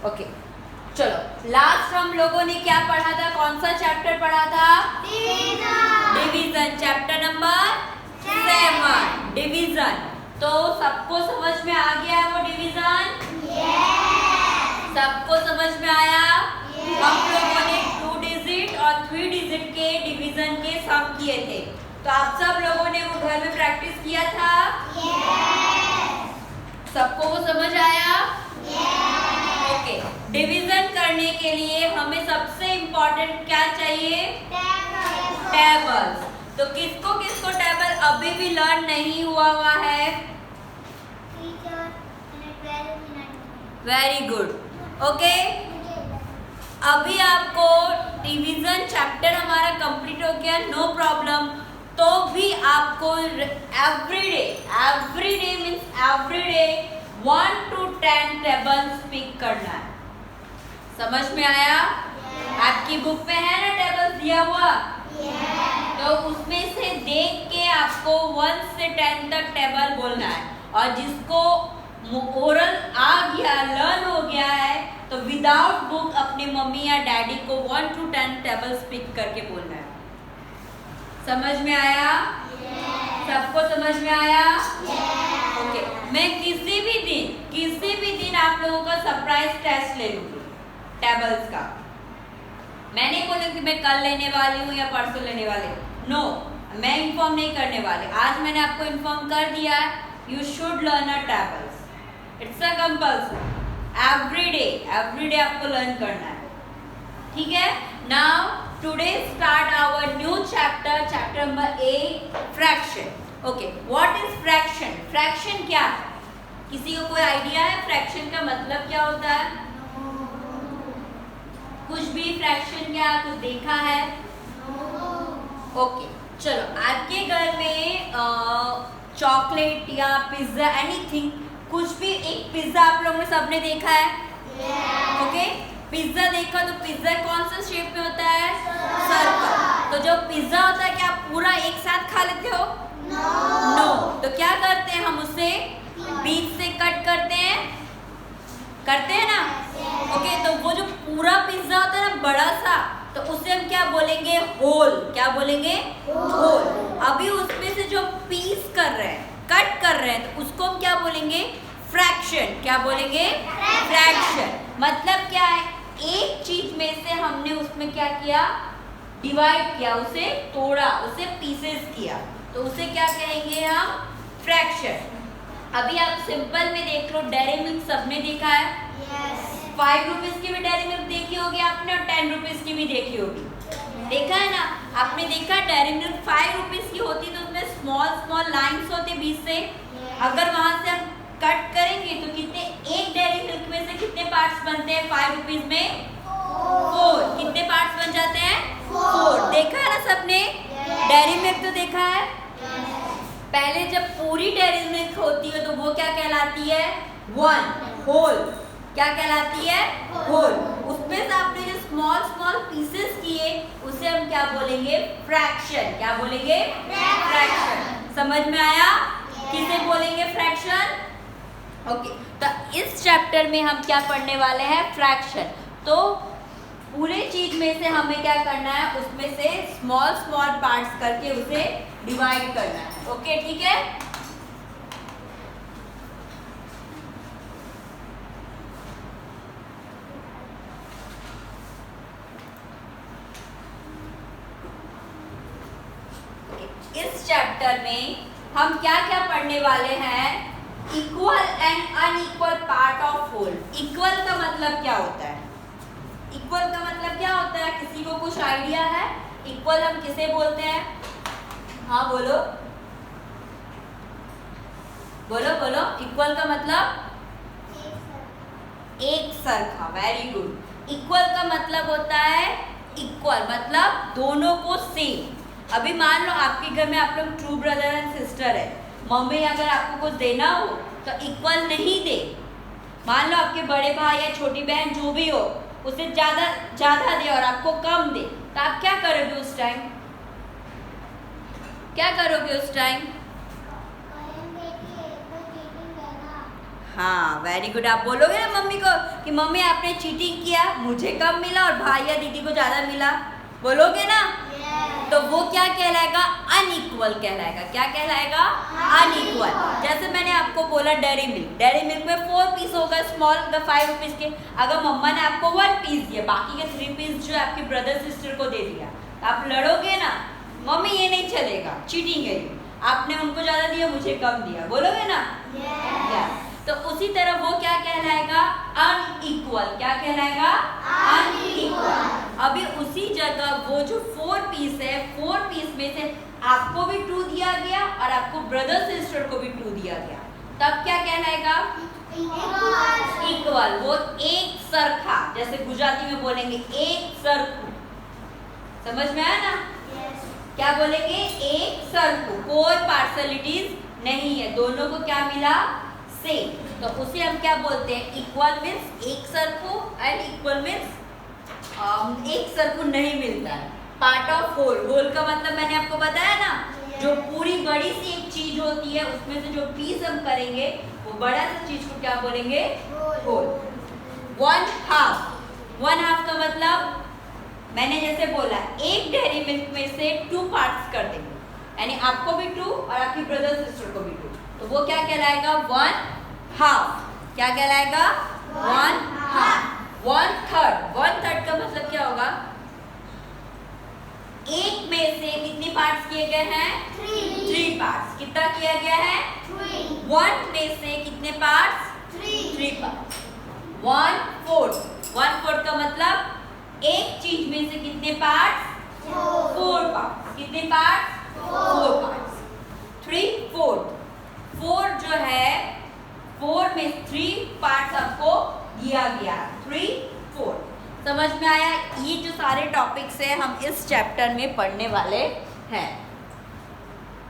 Okay चलो, last हम लोगों ने क्या पढ़ा था? कौन सा चैप्टर पढ़ा था? Division, chapter number 7, division. तो सबको समझ में आ गया वो डिवीजन? सबको समझ में आया? हम लोगों ने 2 डिजिट और 3 डिजिट के डिवीजन के सम किए थे, तो आप सब लोगों ने वो घर में प्रैक्टिस किया था? सबको वो समझ आया? ओके, डिवीजन करने के लिए हमें सबसे इम्पोर्टेंट क्या चाहिए? टेबल्स। तो किसको किसको टेबल अभी भी लर्न नहीं हुआ है? Very good. ओके, अभी आपको डिवीजन चैप्टर हमारा कंप्लीट हो गया, नो प्रॉब्लम। तो भी आपको every day means every day 1 to 10 tables pick करना है। समझ में आया? आपकी बुक में है ना टेबल दिया हुआ? तो उसमें से देख के आपको 1 से 10 तक टेबल बोलना है, और जिसको ओरल आ गया, लर्न हो गया है, तो विदाउट बुक अपनी मम्मी या डैडी को 1 to 10 टेबल्स पिक करके बोलना है। समझ में आया? सबको समझ में आया? ओके, मैं किसी भी दिन आप लोगों का सरप्राइज टेस्ट ले लूंगी टेबल्स का। मैं नहीं बोलूंगी मैं कल लेने वाली हूँ या परसों लेने वाली हूँ, नो, मैं इन्फॉर्म नहीं करने वाली। आज मैंने आपको इन्फॉर्म कर दिया है, you should learn a tables, it's a compulsory. Every day आपको लर्न करना है, ठीक है? Now today start our new chapter, chapter number 8, fraction. Okay, what is fraction? Fraction क्या है? किसी को कोई आइडिया है फ्रैक्शन का मतलब क्या होता है? कुछ भी फ्रैक्शन क्या कुछ देखा है? ओके, चलो, आपके घर में चॉकलेट या पिज्जा एनीथिंग, कुछ भी, एक पिज्जा आप लोगों ने सबने देखा है? ओके, पिज्जा देखा तो पिज्जा कौन सा शेप में होता है? सर्कल। तो जो पिज्जा होता है क्या आप पूरा एक साथ खा लेते हो? नो। तो क्या करते हैं हम उसे बीच से कट करते हैं ना? ओके, तो वो जो पूरा पिज्जा होता है ना बड़ा सा, तो उसे हम क्या बोलेंगे? होल। क्या बोलेंगे? होल। अभी उसमें से जो पीस कर रहे हैं, कट कर रहे हैं, तो उसको हम क्या बोलेंगे? फ्रैक्शन। क्या बोलेंगे? फ्रैक्शन। मतलब क्या है? एक चीज में से हमने उसमें क्या किया? डिवाइड किया, उसे तोड़ा, उसे पीसेस किया, तो उसे क्या कहेंगे हम? फ्रैक्शन। अभी आप सिंपल में देख लो, डेयरी मिल्क सबने देखा है? 5 रुपीज की भी डेयरी मिल्क देखी होगी आपने, और 10 रुपीज की भी देखी होगी। देखा है ना? आपने देखा डेयरी मिल्क 5 रुपीज की होती तो उसमें स्मॉल लाइंस होते बीच से। अगर वहां से हम कट करेंगे तो कितने, एक डेयरी मिल्क में से कितने पार्ट्स बनते हैं 5 रुपीज में? 4। कितने पार्ट्स बन जाते हैं? 4। देखा है ना सबने? डेयरी मिल्क तो देखा है? पहले जब पूरी डेयरी मिल्क होती है तो वो क्या कहलाती है? 1 होल। क्या कहलाती है? होल। उसमें से आपने जो स्मॉल पीसेस किए उसे हम क्या बोलेंगे? फ्रैक्शन। क्या बोलेंगे? फ्रैक्शन। समझ में आया? किसे बोलेंगे फ्रैक्शन? ओके, तो इस चैप्टर में हम क्या पढ़ने वाले हैं? फ्रैक्शन। तो पूरे चीज में से हमें क्या करना है? उसमें से स्मॉल पार्ट्स करके उसे डिवाइड करना है। ओके, ठीक है? इस चैप्टर में हम क्या क्या पढ़ने वाले हैं? Equal and unequal part of whole. Equal का मतलब क्या होता है? इक्वल का मतलब क्या होता है? किसी को कुछ आइडिया है? इक्वल हम किसे बोलते हैं? हाँ बोलो बोलो बोलो। इक्वल का मतलब? एक सरखा। Very good. इक्वल का मतलब होता है, इक्वल मतलब दोनों को सेम। अभी मान लो आपके घर में आप लोग ट्रू ब्रदर एंड सिस्टर है, मम्मी अगर आपको कुछ देना हो तो इक्वल नहीं दे। मान लो आपके बड़े भाई या छोटी बहन जो भी हो उसे ज्यादा दे और आपको कम दे, तो आप क्या करोगे उस टाइम? क्या करोगे उस टाइम? हाँ वेरी गुड। आप बोलोगे ना मम्मी को कि मम्मी आपने चीटिंग किया, मुझे कम मिला और भाई या दीदी को ज्यादा मिला, बोलोगे ना? तो वो क्या कहलाएगा? अनइक्वल कहलाएगा। क्या कहलाएगा? अनइक्वल। जैसे मैंने आपको बोला डेयरी मिल्क में 4 पीस होगा स्मॉल 5 रुपीज के। अगर मम्मा ने आपको 1 पीस दिया, बाकी के 3 पीस जो आपके ब्रदर सिस्टर को दे दिया, आप लड़ोगे ना? मम्मी ये नहीं चलेगा, चीटिंग है, आपने उनको ज्यादा दिया मुझे कम दिया, बोलोगे ना? yes. तो उसी तरह वो क्या कहलाएगा? अनइक्वल। क्या कहलाएगा? अनइक्वल। अभी उसी जगह वो जो 4 पीस है, 4 पीस में से आपको भी 2 दिया गया और आपको ब्रदर सिस्टर को भी 2 दिया गया, तब क्या कहलाएगा? इक्वल। वो एक सरखा, जैसे गुजराती में बोलेंगे एक सरखू। समझ में आया ना? क्या बोलेंगे? एक सरखू। कोई पार्शलिटीज नहीं है, दोनों को क्या मिला? सेम। तो उसे हम क्या बोलते हैं? इक्वल मीन्स एक सरखू एंड इक्वल मीन्स एक सरखू नहीं मिलता है। Part of whole. होल का मतलब मैंने आपको बताया ना, जो पूरी बड़ी सी एक चीज होती है उसमें से जो पीस हम करेंगे वो बड़ा सा चीज को क्या बोलेंगे? होल। 1/2 का मतलब मैंने जैसे बोला एक डेयरी मिल्क में से 2 पार्ट्स कर देंगे, यानी आपको भी 2 और आपकी ब्रदर सिस्टर को भी 2, तो वो क्या कहलाएगा? 1/2। क्या कहलाएगा? 1/2। 1/3 का मतलब क्या होगा? एक में से कितने पार्ट्स किए गए हैं? 3 पार्ट्स। कितना किया गया है? 1 में से कितने पार्ट्स? 3 पार्ट्स। 1/4 का मतलब एक चीज में से कितने पार्ट्स? 4 पार्ट्स। कितने पार्ट्स? 4 पार्ट्स। 3/4। 4 जो है 4 में 3 पार्ट्स आपको दिया गया। 3/4। समझ में आया? ये जो सारे टॉपिक्स है हम इस चैप्टर में पढ़ने वाले हैं।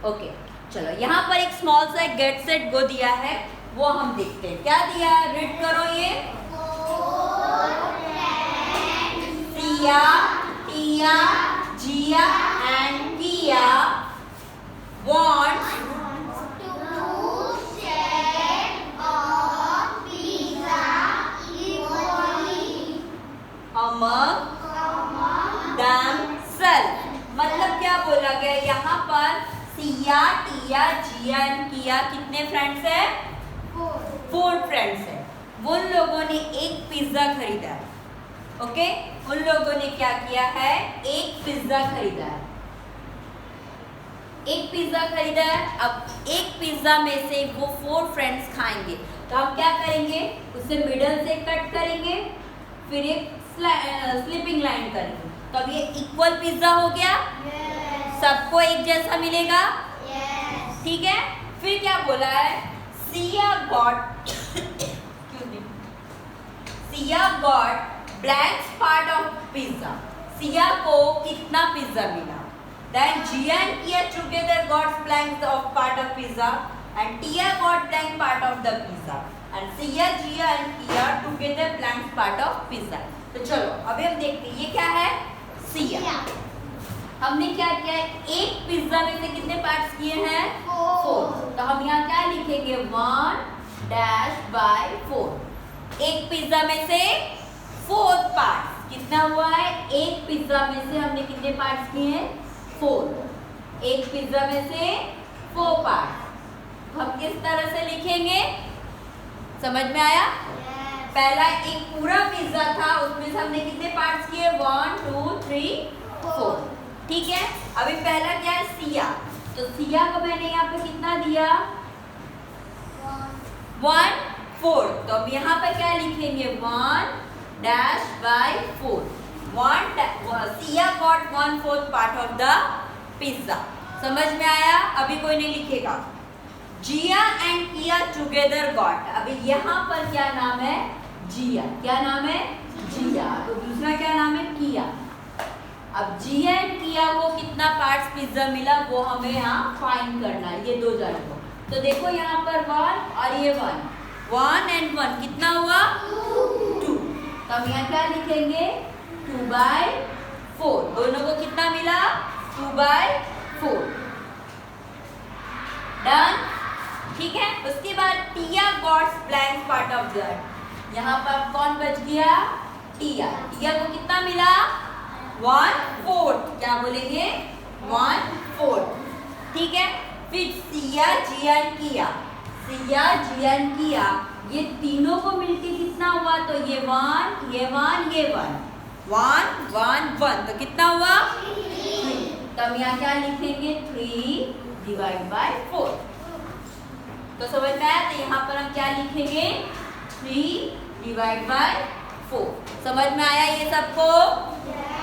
ओके चलो, यहाँ पर एक स्मॉल सा गेट सेट गो दिया है, वो हम देखते हैं। क्या दिया है? रीड करो ये। सिया, टिया, जिया एंड किया wants among themselves। मतलब क्या बोला गया यहाँ पर? सिया, टिया, जिया एंड किया कितने फ्रेंड्स है? 4 फ्रेंड्स है। उन लोगों ने एक पिज्जा खरीदा है। ओके, उन लोगों ने क्या किया है? एक पिज्जा खरीदा है। एक पिज्जा खरीदा है। अब एक पिज्जा में से वो 4 फ्रेंड्स खाएंगे, तो हम क्या करेंगे? उसे मिडल से कट करेंगे, फिर एक स्लिपिंग लाइन करेंगे, तो अब ये इक्वल पिज्जा हो गया। सबको एक जैसा मिलेगा। ठीक है। फिर क्या बोला है? Siya got blank part of pizza. Siya को कितना पिज्जा मिला? Then Jia and Kia together got blank of part of pizza and Tia got blank part of the pizza and Sia, Jia and Kia together blank part of pizza। तो चलो अभी हम देखते हैं ये क्या है? सिया। हमने क्या किया है? एक पिज्जा में से कितने पार्ट्स किए हैं? 4। तो हम यहाँ क्या लिखेंगे? 1/4। एक पिज्जा में से 4 पार्ट्स। कितना हुआ है? एक पिज्जा में से हमने कितने पार्ट्स किए हैं? 4। एक पिज्जा में से 4 पार्ट। हम किस तरह से लिखेंगे? समझ में आया? पहला एक पूरा पिज्जा था, उसमें से हमने कितने पार्ट्स किए? 1 2 3 4। ठीक है। अभी पहला क्या है? सिया। तो सिया को मैंने यहाँ पे कितना दिया? 1/4। तो अब यहाँ पे क्या लिखेंगे? 1/4। Siya got 1/4 part of the pizza. समझ में आया? अभी कोई नहीं लिखेगा। जिया एंड किया टुगेदर गॉट। अभी यहाँ पर क्या नाम है? जिया। क्या नाम है? जिया। तो दूसरा क्या नाम है? किया। अब जिया एंड किया को कितना पार्ट्स पिज्जा मिला वो हमें यहाँ फाइंड करना है, ये 2 जन को। तो देखो यहाँ पर 1 और ये 1 एंड 1 कितना हुआ? 2। तो हम यहाँ क्या लिखेंगे? 2/4। दोनों को कितना मिला? 2/4। डन। ठीक है। उसके बाद टिया गॉट्स ब्लैंक पार्ट ऑफ ब्लड, यहाँ पर कौन बच गया, टिया। टिया को कितना मिला, 1/4, क्या बोलेंगे 1/4, ठीक है। फिर सिया जियान किया, सिया जियान किया, ये तीनों को मिलके कितना हुआ, तो ये 1 ये 1 ये 1 1 1 1, तो कितना हुआ 3। तो हम यहाँ क्या लिखेंगे 3/4, तो समझ में आया। तो यहाँ पर हम क्या लिखेंगे 3/4, समझ में आया ये सबको,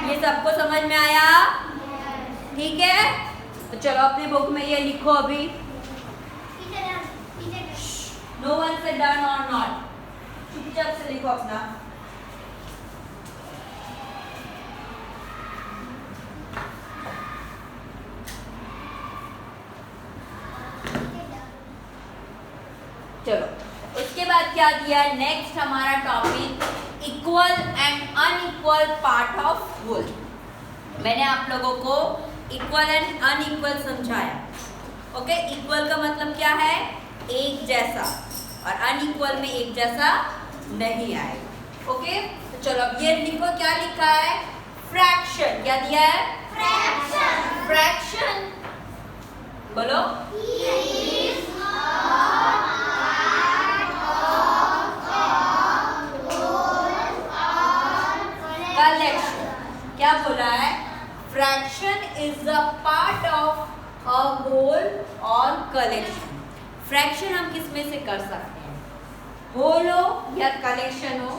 ये सबको समझ में आया, ठीक है। तो चलो अपने बुक में ये लिखो अभी, नो वन से डन और नॉट, चुपचाप से लिखो अपना। चलो उसके बाद क्या दिया, नेक्स्ट हमारा topic equal and unequal part of whole. मैंने आप लोगों को इक्वल एंड अनइक्वल समझाया, ओके। इक्वल का मतलब क्या है, एक जैसा, और अनइक्वल में एक जैसा नहीं आएगा, ओके। तो चलो अब ये लिखो, क्या लिखा है, फ्रैक्शन, क्या दिया है, फ्रैक्शन, फ्रैक्शन बोलो, कलेक्शन, क्या बोला है, fraction is the part of a whole और कलेक्शन। फ्रैक्शन हम किस में से कर सकते हैं, होल हो या कलेक्शन हो,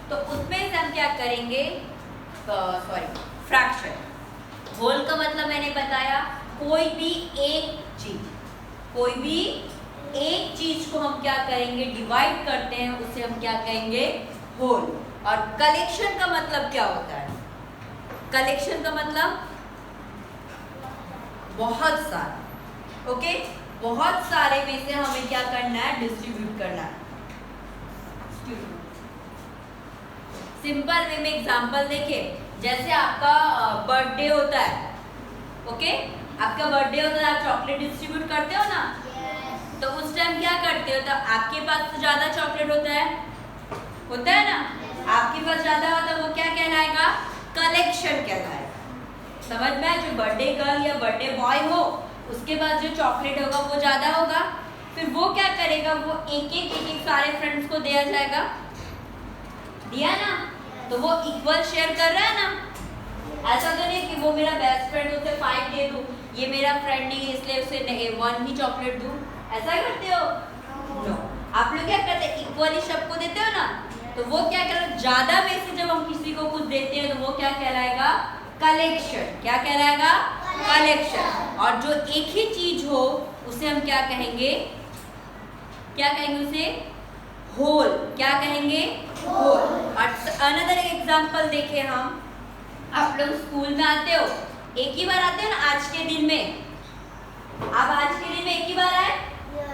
तो उसमें से हम क्या करेंगे, सॉरी फ्रैक्शन। होल का मतलब मैंने बताया कोई भी एक चीज, कोई भी एक चीज को हम क्या करेंगे, डिवाइड करते हैं, उसे हम क्या कहेंगे, होल। और कलेक्शन का मतलब क्या होता है, कलेक्शन का मतलब बहुत सारा, ओके। बहुत सारे में से हमें क्या करना है, डिस्ट्रीब्यूट करना है। सिंपल वे में एग्जांपल देखिए, जैसे आपका बर्थडे होता है, ओके, आपका बर्थडे होता है, आप चॉकलेट डिस्ट्रीब्यूट करते हो ना, तो उस टाइम क्या करते हो, तो आपके पास तो ज्यादा चॉकलेट होता है ना, आपके पास ज्यादा होता है, वो क्या कहलाएगा, कलेक्शन कहलाएगा, समझ में। जो बर्थडे गर्ल या बर्थडे बॉय हो, उसके पास जो चॉकलेट होगा वो ज्यादा होगा, फिर वो क्या करेगा, वो एक एक सारे फ्रेंड्स को दिया जाएगा, दिया ना, तो वो इक्वल शेयर कर रहा है ना। ऐसा तो नहीं कि वो मेरा बेस्ट फ्रेंड, उसे 5 दे दूं, ये मेरा फ्रेंड नहीं है इसलिए उसे 1 ही चॉकलेट दूं, ऐसा करते हो, नो। आप लोग क्या करते हैं, इक्वली सबको देते हो ना, तो वो क्या कर, ज्यादा में से जब हम किसी को कुछ देते हैं, तो वो क्या कहलाएगा, कलेक्शन, क्या कहलाएगा, कलेक्शन। और जो एक ही चीज हो उसे हम क्या कहेंगे, क्या कहेंगे उसे, होल, क्या कहेंगे, होल। और अनदर एग्जांपल देखें हम, आप लोग स्कूल में आते हो, एक ही बार आते हो ना, आज के दिन में, आप आज के दिन में एक ही बार आए,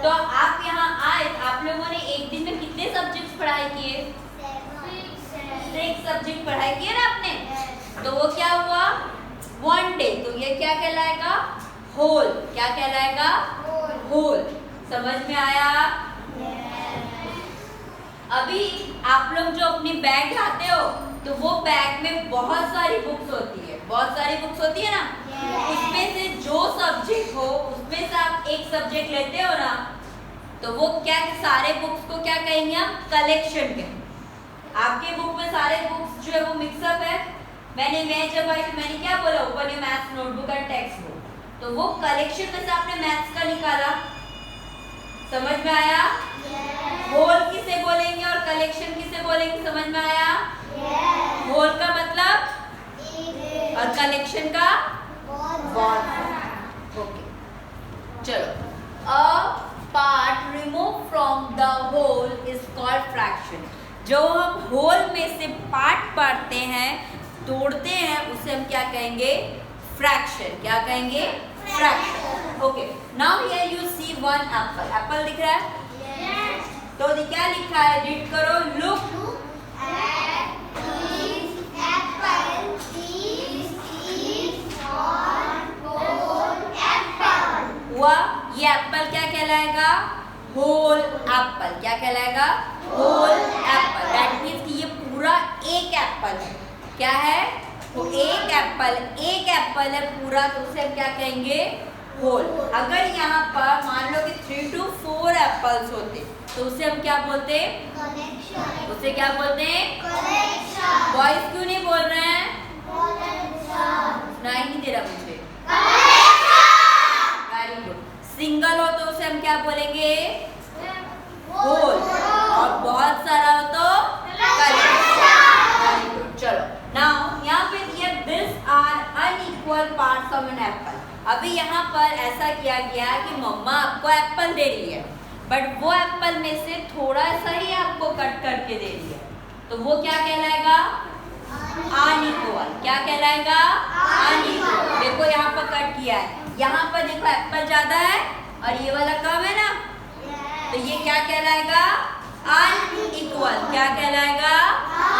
तो आप यहाँ आए, आप लोगों ने एक दिन में कितने सब्जेक्ट्स पढ़ाई किए, 6 सब्जेक्ट पढ़ाई किए ना आपने, तो वो क्या हुआ, 1 डे, तो ये क्या कहलाएगा, होल, क्या कहलाएगा, होल। समझ में आया। अभी आप लोग जो अपनी बैग लाते हो, तो वो बैग में बहुत सारी बुक्स होती है, बहुत सारी बुक्स होती है ना, उसमें से जो सब्जेक्ट हो उसमें से आप एक सब्जेक्ट लेते हो ना, तो वो क्या, सारे बुक्स को क्या कहेंगे हम, कलेक्शन कहेंगे। आपके बुक में सारे बुक्स जो है वो मिक्सअप है, मैं जब आई तो मैंने क्या बोला, open your maths notebook and text book, तो वो कलेक्शन में से आपने मैथ्स का निकाला, समझ में आया। होल किसे बोलेंगे और कलेक्शन किसे बोलेंगे, समझ में आया। होल का मतलब और कलेक्शन का बहुत। ओके चलो, a part remove from the whole is called fraction. जो हम होल में से पार्ट पाड़ते हैं, तोड़ते हैं, उसे हम क्या कहेंगे, फ्रैक्शन। क्या कहेंगे, fraction. Okay, now here you see one apple. Apple दिख रहा है? yes. तो क्या लिखा है, रीड करो। Look at this apple. This is one whole apple. हुआ, ये एप्पल क्या कहलाएगा, होल एप्पल। क्या कहलाएगा? Whole Apple. दैट मीन्स कि ये पूरा एक एप्पल है। क्या है? तो एक एप्पल है पूरा, तो उसे हम क्या कहेंगे? होल। अगर यहाँ पर मान लो कि 3 to 4 एप्पल्स होते तो उसे हम क्या बोलते? कलेक्शन। उसे क्या बोलते हैं? कलेक्शन। बॉयज क्यों नहीं बोल रहे हैं? कलेक्शन। सुनाई नहीं दे रहा मुझे। कलेक्शन। Very good. सिंगल हो तो उसे हम क्या बोलेंगे? होल। और बहुत सारा हो तो कलेक्शन। Very good. चलो नाउ यहाँ पे दिया this are unequal parts of an apple. अभी यहाँ पर ऐसा किया गया कि मम्मा आपको एप्पल दे रही है, बट वो एप्पल में से थोड़ा सा ही आपको कट करके दे रही है, तो वो क्या कहलाएगा? अनइक्वल। क्या कहलाएगा? अनइक्वल। देखो यहाँ पर कट किया है, यहाँ पर देखो एप्पल ज्यादा है और ये वाला कम है ना, तो ये क्या कहलाएगा? अनइक्वल। क्या कहलाएगा?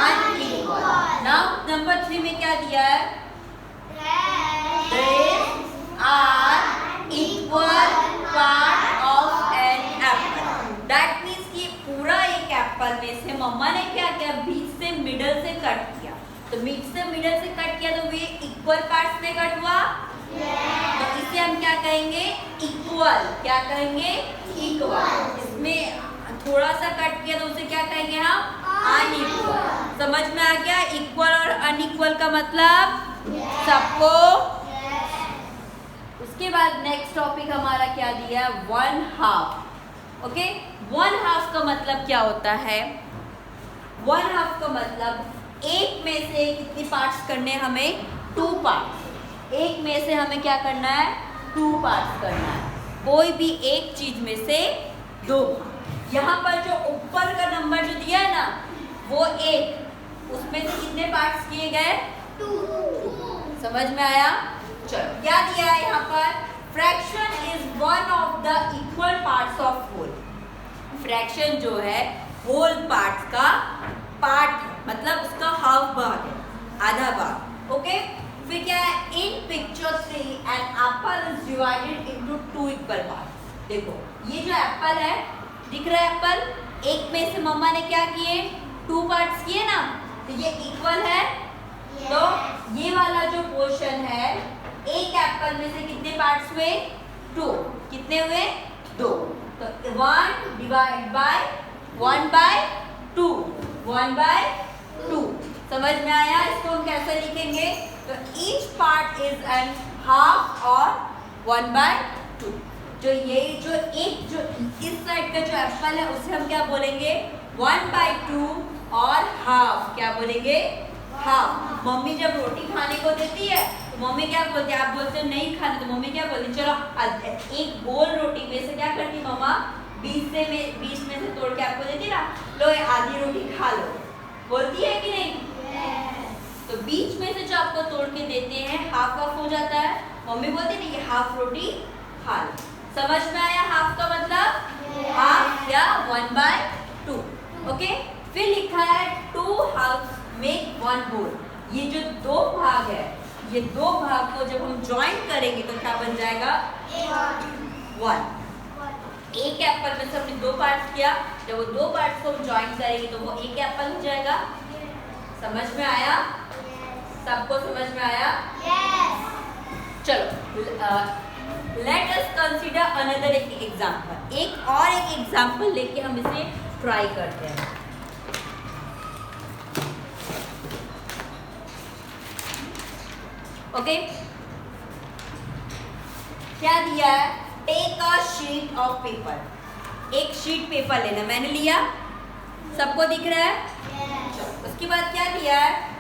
अनइक्वल। नाउ नंबर 3 में क्या दिया है? These are equal part of an apple. That means कि पूरा एक एप्पल में से मम्मा ने क्या किया? बीच से मिडल से कट किया, तो बीच से मिडल से कट किया तो वे इक्वल पार्ट्स में कट हुआ, तो इसे हम क्या कहेंगे? इक्वल। क्या कहेंगे? इक्वल। इसमें थोड़ा सा कट किया तो उसे क्या कहेंगे हम? अनइक्वल। समझ में आ गया इक्वल और अनइक्वल का मतलब सबको? उसके बाद नेक्स्ट टॉपिक हमारा क्या दिया है? 1/2। ओके, 1/2 का मतलब क्या होता है? 1/2 का मतलब एक में से कितनी पार्ट्स करने हमें? 2 पार्ट्स। एक में से हमें क्या करना है? 2 पार्ट्स करना है। कोई भी एक चीज में से 2। यहाँ पर जो ऊपर का नंबर जो दिया है ना, वो 1, उसमें से कितने पार्ट्स किए गए? 2। समझ में आया? चलो क्या दिया है यहाँ पर? Fraction is one of the equal parts of whole. Fraction जो है होल पार्ट्स का पार्ट है, मतलब उसका हाफ भाग है, आधा भाग। ओके, फिर क्या है? In picture 3 an apple is divided into 2 equal parts. देखो ये जो एप्पल है, दिख रहा है एप्पल, एक में से मम्मा ने क्या किए? 2 पार्ट्स किए ना, तो ये इक्वल है। तो ये वाला जो पोर्शन है, एक एप्पल में से कितने पार्ट्स हुए? 2। कितने हुए? 2। तो 1 डिवाइड बाय 1/2। 1/2। समझ में आया? इसको हम कैसे लिखेंगे? तो each part is an half और 1/2। जो ये जो एक जो इस साइड का जो एप्पल है उसे हम क्या बोलेंगे? 1/2 और हाफ। क्या बोलेंगे? हाफ। मम्मी जब रोटी खाने को देती है तो मम्मी क्या बोलती है? आप बोलते हो नहीं खाना, तो मम्मी क्या बोलती है? चलो एक गोल रोटी में से क्या करती मम्मा? बीच में से तोड़ के आपको देती ना, लो आधी रोटी खा लो, बोलती है कि नहीं? तो बीच में से जो आपको तोड़ के देते हैं हाफ हाफ हो जाता है, मम्मी बोलती है ये हाफ रोटी खा लो। समझ में आया हाफ का मतलब? हाफ या 1/2। ओके, फिर लिखा है 2 हाफ मेक 1 होल। ये जो 2 भाग है, ये 2 भाग को जब हम ज्वाइन करेंगे तो क्या बन जाएगा? 1। एक एप्पल में से हमने 2 पार्ट्स किया, जब वो 2 पार्ट्स को हम ज्वाइन करेंगे तो वो एक एप्पल हो जाएगा। समझ में आया? सबको समझ में आया? चलो let us consider another example. एक और एक एग्जांपल लेके हम इसे ट्राई करते हैं। ओके, क्या दिया है? Take a sheet of paper. एक शीट पेपर लेना, मैंने लिया, सबको दिख रहा है? चलो उसके बाद क्या दिया है?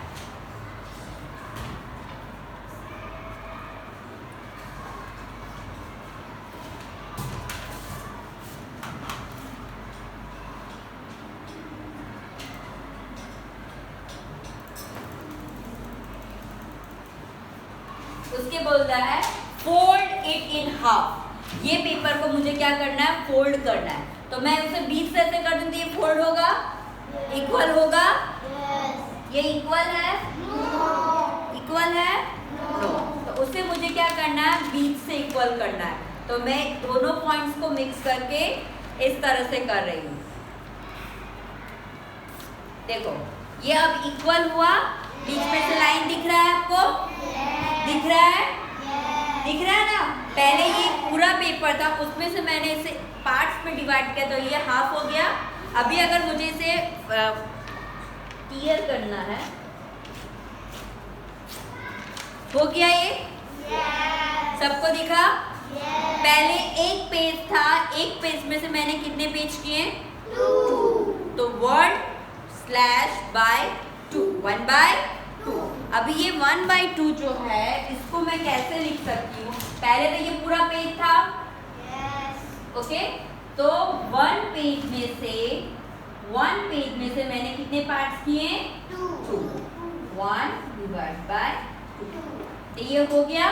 उसके बोल रहा है फोल्ड इट इन हाफ। ये पेपर को मुझे क्या करना है? फोल्ड करना है। तो मैं उसे बीच से ऐसे कर दूं तो ये फोल्ड होगा? इक्वल होगा? ये इक्वल है? इक्वल है? नो। तो उसे मुझे क्या करना है? बीच से इक्वल करना है। तो मैं दोनों पॉइंट्स को मिक्स करके इस तरह से कर रही हूँ। देखो ये अब इक्वल हुआ, बीच में से लाइन दिख रहा है आपको? दिख रहा है? दिख रहा है ना? पहले ये पूरा पेपर था, उसमें से मैंने इसे पार्ट्स में डिवाइड किया तो ये हाफ हो गया। अभी अगर मुझे इसे क्लियर करना है, हो गया ये? सबको दिखा? पहले एक पेज था, एक पेज में से मैंने कितने पेज किए? 2। तो 1/2, 1/2। अभी ये 1/2 जो है इसको मैं कैसे लिख सकती हूँ? पहले तो ये पूरा पेज था, ओके? तो 1 पेज में से मैंने कितने पार्ट्स किए? 2। 1/2। तो ये हो गया।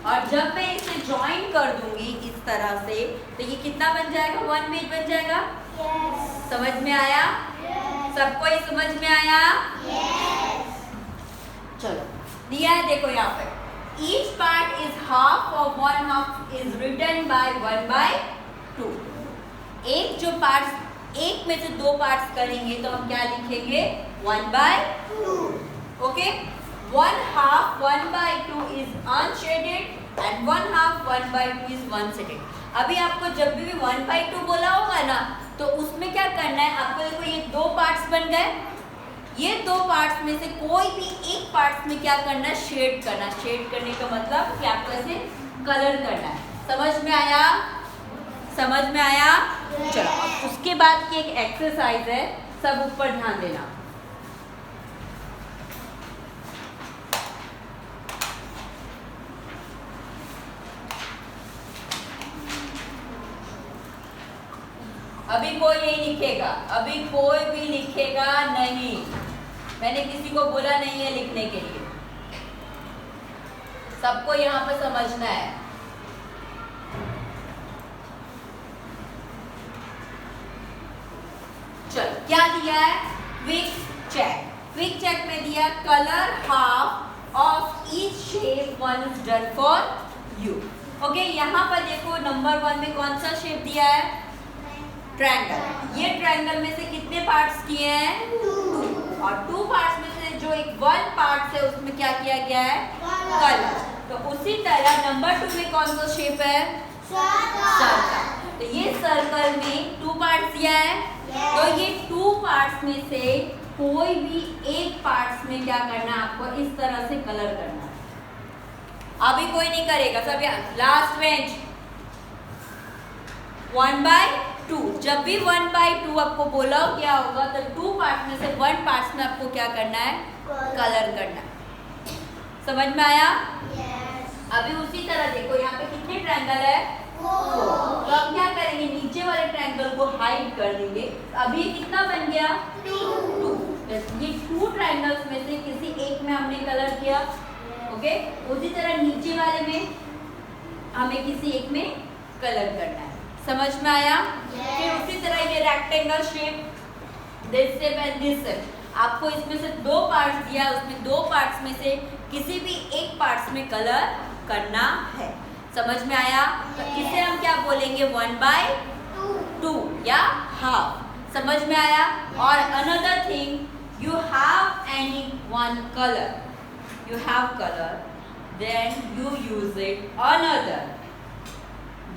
और जब मैं इसे ज्वाइन कर दूंगी इस तरह से तो ये कितना बन जाएगा? 1 पेज बन जाएगा। समझ में आया? सबको ये समझ में आया? चलो दिया है, देखो यहाँ पे each part is half of 1/2 is written by 1/2। एक जो पार्ट्स, एक में से 2 पार्ट्स करेंगे तो हम क्या लिखेंगे? 1/2। Okay? 1/2 1/2 is unshaded and 1/2 1/2 is one-shaded। अभी आपको जब भी 1/2 बोला होगा ना तो उसमें क्या करना है आपको? देखो ये 2 पार्ट्स बन गए, ये 2 पार्ट्स में से कोई भी एक पार्ट्स में क्या करना है? शेड करना। शेड करने का मतलब कि आपको ऐसे कलर करना है। समझ में आया? समझ में आया? चलो अब उसके बाद की एक एक्सरसाइज है, सब ऊपर ध्यान देना। अभी कोई नहीं लिखेगा, अभी कोई भी लिखेगा नहीं। मैंने किसी को बोला नहीं है लिखने के लिए। सबको यहाँ पे समझना है। चलो क्या दिया है? Quick check. क्विक चेक में दिया colour half of each shape one is done for you. Okay, यहाँ पर देखो नंबर 1 में कौन सा शेप दिया है? ट्रायंगल। ये ट्रायंगल में से कितने पार्ट्स किए हैं? 2। और 2 पार्ट्स में से जो एक 1 पार्ट है उसमें क्या किया गया है? कलर। तो उसी तरह नंबर 2 में कौन सा शेप है? सर्कल। तो ये सर्कल में 2 पार्ट्स दिया है। तो ये 2 पार्ट्स में से कोई भी एक पार्ट्स में क्या करना है आपको? इस तरह से कलर करना है। अभी कोई नहीं करेगा, सब यहाँ लास्ट बेंच। 1/2। जब भी 1/2 आपको बोला हो क्या होगा? तो 2 पार्ट में से 1 पार्ट में आपको क्या करना है? कलर करना है। समझ में आया? अभी उसी तरह देखो यहाँ पे कितने ट्रायंगल है? 4। तो हम क्या करेंगे? नीचे वाले ट्रायंगल को हाइड कर देंगे। अभी कितना बन गया? 2। ये 2 ट्रायंगल्स में से किसी एक में हमने कलर किया। ओके, उसी तरह नीचे वाले में हमें किसी एक में कलर करना है। समझ में आया? फिर उसी तरह ये rectangle shape, this shape and this shape, आपको इसमें से 2 पार्ट्स दिया, उसमें 2 पार्ट्स में से किसी भी एक पार्ट्स में कलर करना है। समझ में आया? तो इसे हम क्या बोलेंगे? 1/2 या हाफ। समझ में आया? और another thing, you have any one colour, you have color, then you use it another।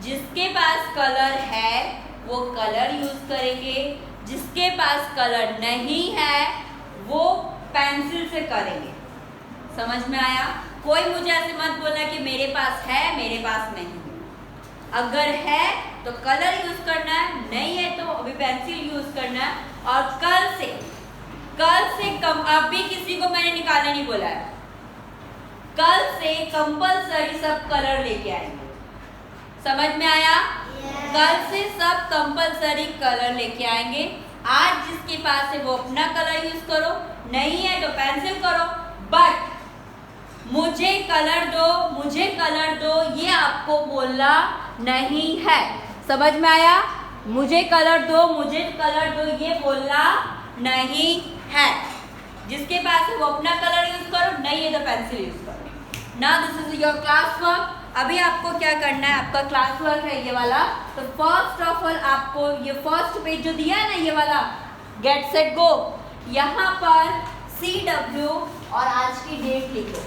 जिसके पास कलर है वो कलर यूज करेंगे, जिसके पास कलर नहीं है वो पेंसिल से करेंगे। समझ में आया? कोई मुझे ऐसे मत बोलना कि मेरे पास है मेरे पास नहीं। अगर है तो कलर यूज करना है, नहीं है तो अभी पेंसिल यूज करना है। और कल से कम, अभी किसी को मैंने निकालने नहीं बोला है। कल से कंपलसरी सब कलर लेके आएंगे। समझ में आया? कल से सब कंपलसरी कलर लेके आएंगे। आज जिसके पास है वो अपना कलर यूज करो, नहीं है तो पेंसिल करो, बट मुझे कलर दो ये आपको बोलना नहीं है। समझ में आया? मुझे कलर दो ये बोलना नहीं है। जिसके पास है वो अपना कलर यूज करो, नहीं है तो पेंसिल यूज करो। Now this is your class work। अभी आपको क्या करना है, आपका क्लास वर्क है ये वाला। तो फर्स्ट ऑफ ऑल आपको ये फर्स्ट पेज जो दिया है ना, ये वाला गेट सेट गो, यहाँ पर CW और आज की डेट लिखो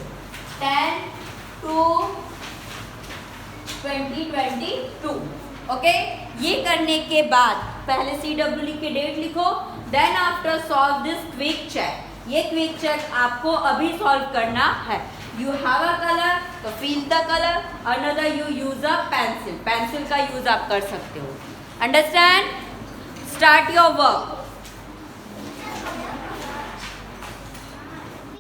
10/2/2022। ओके, ये करने के बाद पहले CW लिख के डेट लिखो। Then after solve this quick check. ये क्विक चेक आपको अभी सॉल्व करना है। यू हैव अ कलर, तो fill the colour, another you use a pencil, pencil का यूज आप कर सकते हो। अंडरस्टैंड? Start your work.